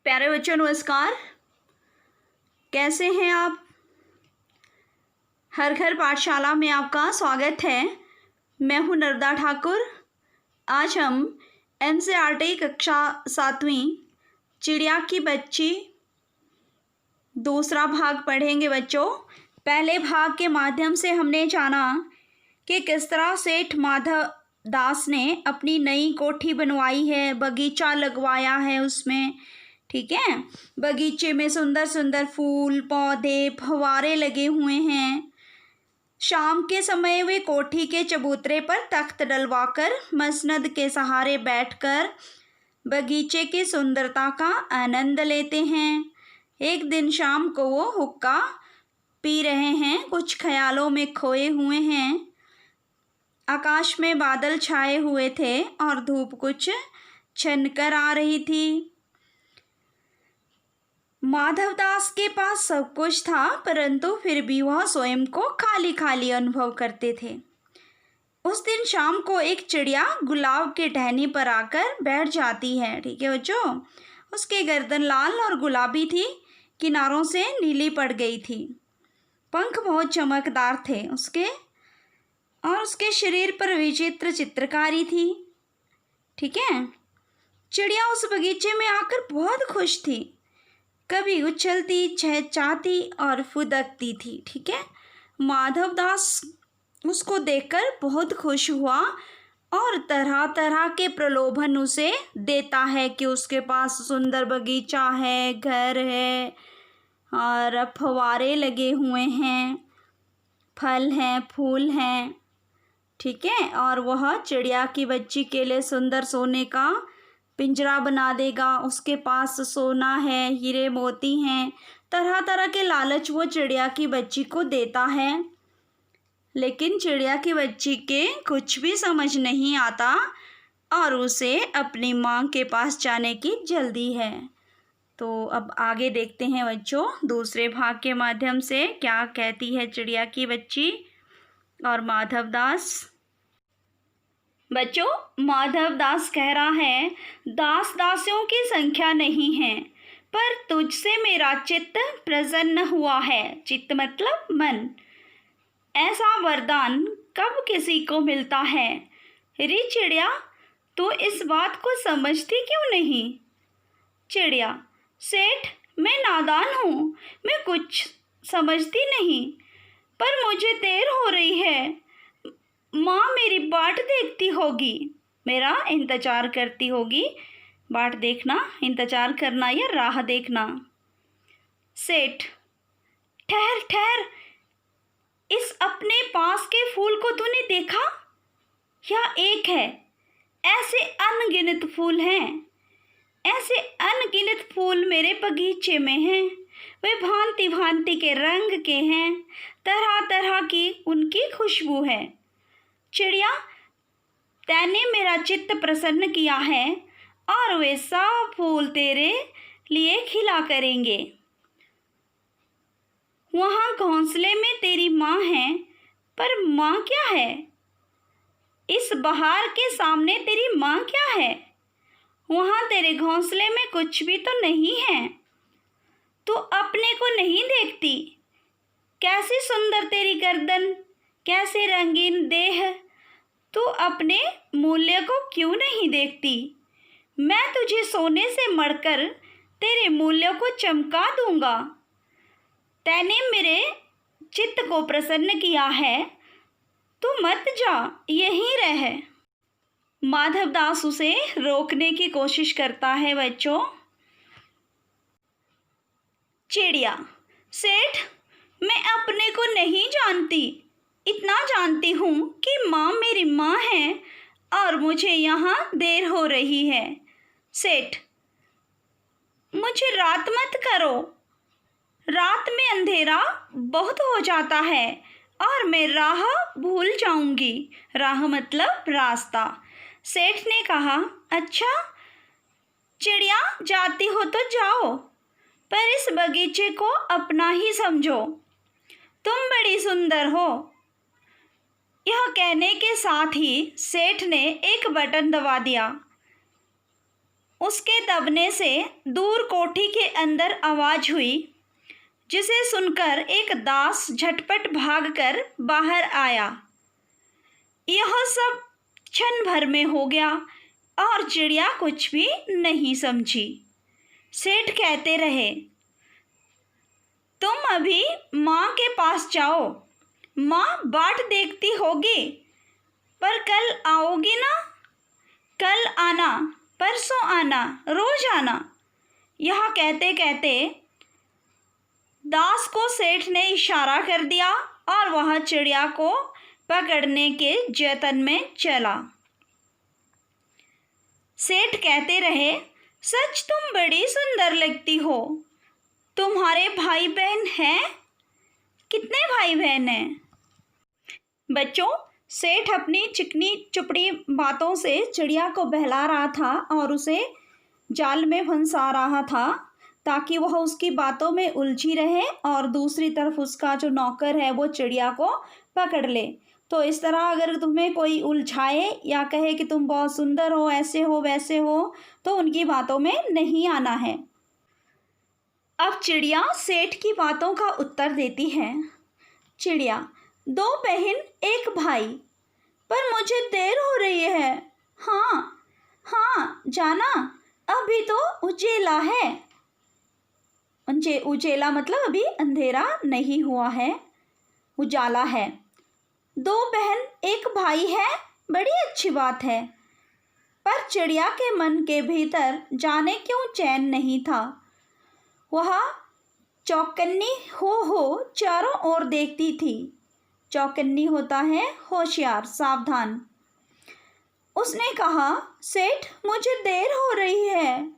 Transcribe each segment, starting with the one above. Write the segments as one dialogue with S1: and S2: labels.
S1: प्यारे बच्चों नमस्कार। कैसे हैं आप? हर घर पाठशाला में आपका स्वागत है। मैं हूं नर्मदा ठाकुर। आज हम एनसीईआरटी कक्षा 7वीं चिड़िया की बच्ची दूसरा भाग पढ़ेंगे बच्चों। पहले भाग के माध्यम से हमने जाना कि किस तरह सेठ माधव दास ने अपनी नई कोठी बनवाई है, बगीचा लगवाया है उसमें। ठीक है, बगीचे में सुंदर सुंदर फूल पौधे फव्वारे लगे हुए हैं। शाम के समय वे कोठी के चबूतरे पर तख्त डलवाकर मसनद के सहारे बैठकर बगीचे की सुंदरता का आनंद लेते हैं। एक दिन शाम को वो हुक्का पी रहे हैं, कुछ ख्यालों में खोए हुए हैं। आकाश में बादल छाए हुए थे और धूप कुछ छनकर आ रही थी। माधवदास के पास सब कुछ था, परंतु फिर भी वह स्वयं को खाली खाली अनुभव करते थे। उस दिन शाम को एक चिड़िया गुलाब के टहनी पर आकर बैठ जाती है। ठीक है बच्चों, उसकी गर्दन लाल और गुलाबी थी, किनारों से नीली पड़ गई थी। पंख बहुत चमकदार थे उसके, और उसके शरीर पर विचित्र चित्रकारी थी। ठीक है, चिड़िया उस बगीचे में आकर बहुत खुश थी, कभी उछलती चहचहाती और फुदकती थी। ठीक है, माधवदास उसको देखकर बहुत खुश हुआ और तरह तरह के प्रलोभन उसे देता है कि उसके पास सुंदर बगीचा है, घर है और फव्वारे लगे हुए हैं, फल हैं, फूल हैं। ठीक है, और वह चिड़िया की बच्ची के लिए सुंदर सोने का पिंजरा बना देगा, उसके पास सोना है, हीरे मोती हैं, तरह तरह के लालच वो चिड़िया की बच्ची को देता है। लेकिन चिड़िया की बच्ची के कुछ भी समझ नहीं आता और उसे अपनी माँ के पास जाने की जल्दी है। तो अब आगे देखते हैं बच्चों, दूसरे भाग के माध्यम से क्या कहती है चिड़िया की बच्ची और माधवदास। बच्चों, माधवदास कह रहा है, दास दासियों की संख्या नहीं है, पर तुझसे मेरा चित्त प्रसन्न हुआ है। चित्त मतलब मन। ऐसा वरदान कब किसी को मिलता है? रे चिड़िया, तू इस बात को समझती क्यों नहीं? चिड़िया, सेठ मैं नादान हूँ, मैं कुछ समझती नहीं, पर मुझे देर हो रही है। माँ मेरी बाट देखती होगी, मेरा इंतजार करती होगी। बाट देखना, इंतजार करना या राह देखना। सेठ, ठहर ठहर, इस अपने पास के फूल को तूने देखा? यह एक है, ऐसे अनगिनत फूल हैं, ऐसे अनगिनत फूल मेरे बगीचे में हैं। वे भांति भांति के रंग के हैं, तरह तरह की उनकी खुशबू है। चिड़िया, तैने मेरा चित्त प्रसन्न किया है और वे सब फूल तेरे लिए खिला करेंगे। वहाँ घोंसले में तेरी माँ है, पर माँ क्या है? इस बहार के सामने तेरी माँ क्या है? वहाँ तेरे घोंसले में कुछ भी तो नहीं है। तू अपने को नहीं देखती? कैसी सुंदर तेरी गर्दन, कैसे रंगीन देह। तू अपने मूल्य को क्यों नहीं देखती? मैं तुझे सोने से मढ़कर तेरे मूल्य को चमका दूंगा। तैने मेरे चित्त को प्रसन्न किया है, तू मत जा, यहीं रह। माधवदास उसे रोकने की कोशिश करता है बच्चों। चिड़िया, सेठ मैं अपने को नहीं जानती, इतना जानती हूँ कि माँ मेरी माँ है और मुझे यहाँ देर हो रही है। सेठ, मुझे रात मत करो, रात में अंधेरा बहुत हो जाता है और मैं राह भूल जाऊंगी। राह मतलब रास्ता। सेठ ने कहा, अच्छा चिड़िया, जाती हो तो जाओ, पर इस बगीचे को अपना ही समझो, तुम बड़ी सुंदर हो। यह कहने के साथ ही सेठ ने एक बटन दबा दिया। उसके दबने से दूर कोठी के अंदर आवाज़ हुई, जिसे सुनकर एक दास झटपट भागकर बाहर आया। यह सब क्षण भर में हो गया और चिड़िया कुछ भी नहीं समझी। सेठ कहते रहे, तुम अभी माँ के पास जाओ, माँ बाट देखती होगी, पर कल आओगी ना? कल आना, परसों आना, रोज आना। यह कहते कहते दास को सेठ ने इशारा कर दिया और वह चिड़िया को पकड़ने के जतन में चला। सेठ कहते रहे, सच तुम बड़ी सुंदर लगती हो। तुम्हारे भाई बहन हैं? कितने भाई बहन हैं? बच्चों, सेठ अपनी चिकनी चुपड़ी बातों से चिड़िया को बहला रहा था और उसे जाल में फंसा रहा था ताकि वह उसकी बातों में उलझी रहे और दूसरी तरफ उसका जो नौकर है वो चिड़िया को पकड़ ले। तो इस तरह अगर तुम्हें कोई उलझाए या कहे कि तुम बहुत सुंदर हो, ऐसे हो, वैसे हो, तो उनकी बातों में नहीं आना है। अब चिड़िया सेठ की बातों का उत्तर देती है। चिड़िया, 2 बहन 1 भाई, पर मुझे देर हो रही है। हाँ हाँ, जाना, अभी तो उजेला है। उजेला मतलब अभी अंधेरा नहीं हुआ है, उजाला है। 2 बहन 1 भाई है, बड़ी अच्छी बात है। पर चिड़िया के मन के भीतर जाने क्यों चैन नहीं था। वह चौकन्नी हो चारों ओर देखती थी। चौकन्नी होता है होशियार, सावधान। उसने कहा, सेठ मुझे देर हो रही है।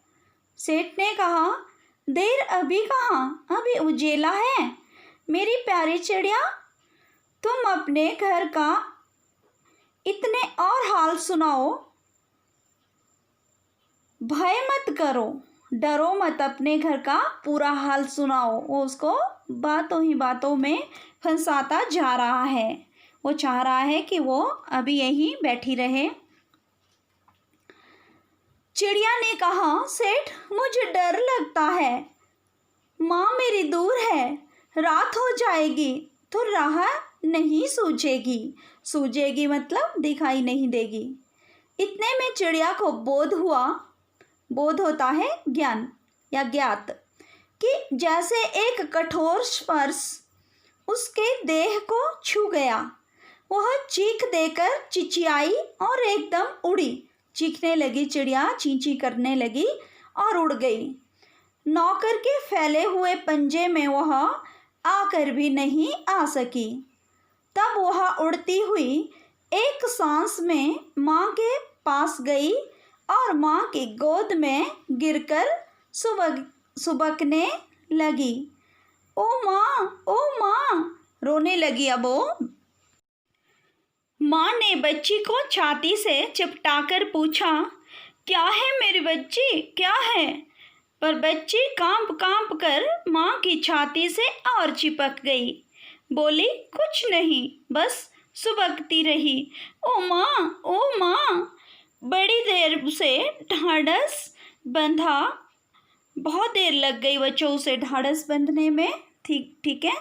S1: सेठ ने कहा, देर अभी कहाँ, अभी उजेला है। मेरी प्यारी चिड़िया, तुम अपने घर का इतने और हाल सुनाओ। भय मत करो, डरो मत, अपने घर का पूरा हाल सुनाओ। वो उसको बातों ही बातों में फंसाता जा रहा है। वो चाह रहा है कि वो अभी यहीं बैठी रहे। चिड़िया ने कहा, सेठ मुझे डर लगता है। माँ मेरी दूर है, रात हो जाएगी तो राह नहीं सूझेगी। सूझेगी मतलब दिखाई नहीं देगी। इतने में चिड़िया को बोध हुआ, बोध होता है ज्ञान या ज्ञात, कि जैसे एक कठोर स्पर्श उसके देह को छू गया। वह चीख देकर चिचियाई और एकदम उड़ी। चीखने लगी चिड़िया, चींची करने लगी और उड़ गई। नौकर के फैले हुए पंजे में वह आकर भी नहीं आ सकी। तब वह उड़ती हुई एक सांस में माँ के पास गई और माँ की गोद में गिरकर सुबकने लगी। ओ माँ, रोने लगी। अब वो माँ ने बच्ची को छाती से चिपटाकर पूछा, क्या है मेरी बच्ची, क्या है? पर बच्ची कांप कांप कर माँ की छाती से और चिपक गई। बोली, कुछ नहीं, बस सुबकती रही। ओ माँ, बड़ी देर से ढाढ़स बंधा, बहुत देर लग गई बच्चों उसे ढाढ़स बंधने में। ठीक है।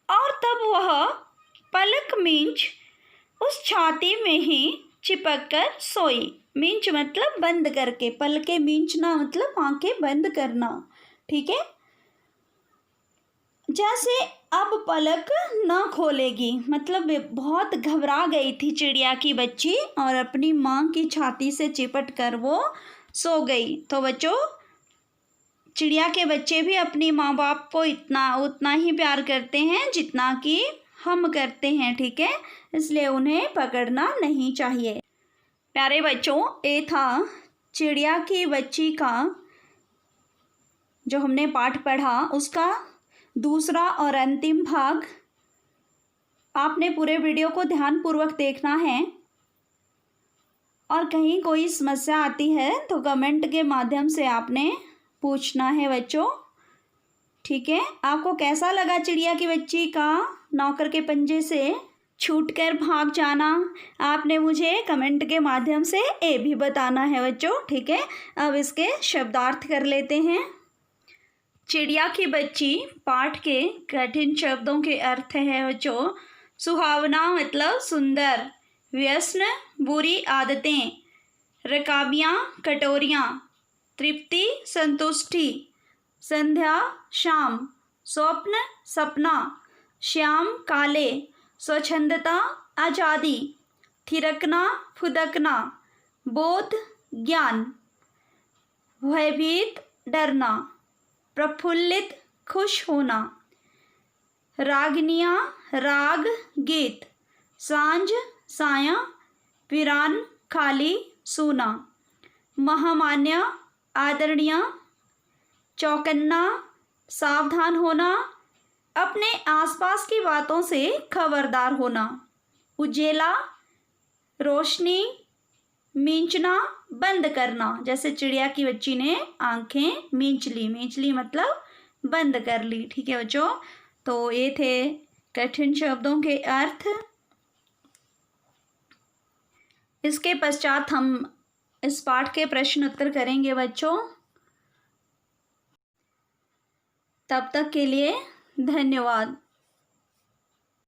S1: और तब वह पलक मींच उस छाती में ही चिपक कर सोई। मींच मतलब बंद करके, पलके मींचना मतलब आंखें बंद करना। ठीक है। जैसे अब पलक न खोलेगी, मतलब बहुत घबरा गई थी चिड़िया की बच्ची और अपनी माँ की छाती से चिपट कर वो सो गई। तो बच्चों, चिड़िया के बच्चे भी अपनी माँ बाप को उतना ही प्यार करते हैं जितना कि हम करते हैं। ठीक है, इसलिए उन्हें पकड़ना नहीं चाहिए। प्यारे बच्चों, ये था चिड़िया की बच्ची का जो हमने पाठ पढ़ा, उसका दूसरा और अंतिम भाग। आपने पूरे वीडियो को ध्यानपूर्वक देखना है और कहीं कोई समस्या आती है तो कमेंट के माध्यम से आपने पूछना है बच्चों। ठीक है। आपको कैसा लगा चिड़िया की बच्ची का नौकर के पंजे से छूटकर भाग जाना। आपने मुझे कमेंट के माध्यम से ए भी बताना है बच्चों, ठीक है। अब इसके शब्दार्थ कर लेते हैं। चिड़िया की बच्ची पाठ के कठिन शब्दों के अर्थ है बच्चों। सुहावना मतलब सुंदर, व्यसन बुरी आदतें, रकाबियाँ कटोरियाँ, तृप्ति संतुष्टि, संध्या शाम, स्वप्न सपना, श्याम काले, स्वच्छंदता आज़ादी, थिरकना फुदकना, बोध ज्ञान, भयभीत डरना, प्रफुल्लित खुश होना, रागनियाँ राग गीत, सांझ साया, वीरान खाली सूना, महामान्य आदरणीय, चौकन्ना सावधान होना, अपने आसपास की बातों से खबरदार होना, उजेला रोशनी, मींचना बंद करना, जैसे चिड़िया की बच्ची ने आंखें मींच ली, मींच ली मतलब बंद कर ली, ठीक है बच्चों। तो ये थे कठिन शब्दों के अर्थ। इसके पश्चात हम इस पाठ के प्रश्न उत्तर करेंगे बच्चों। तब तक के लिए धन्यवाद।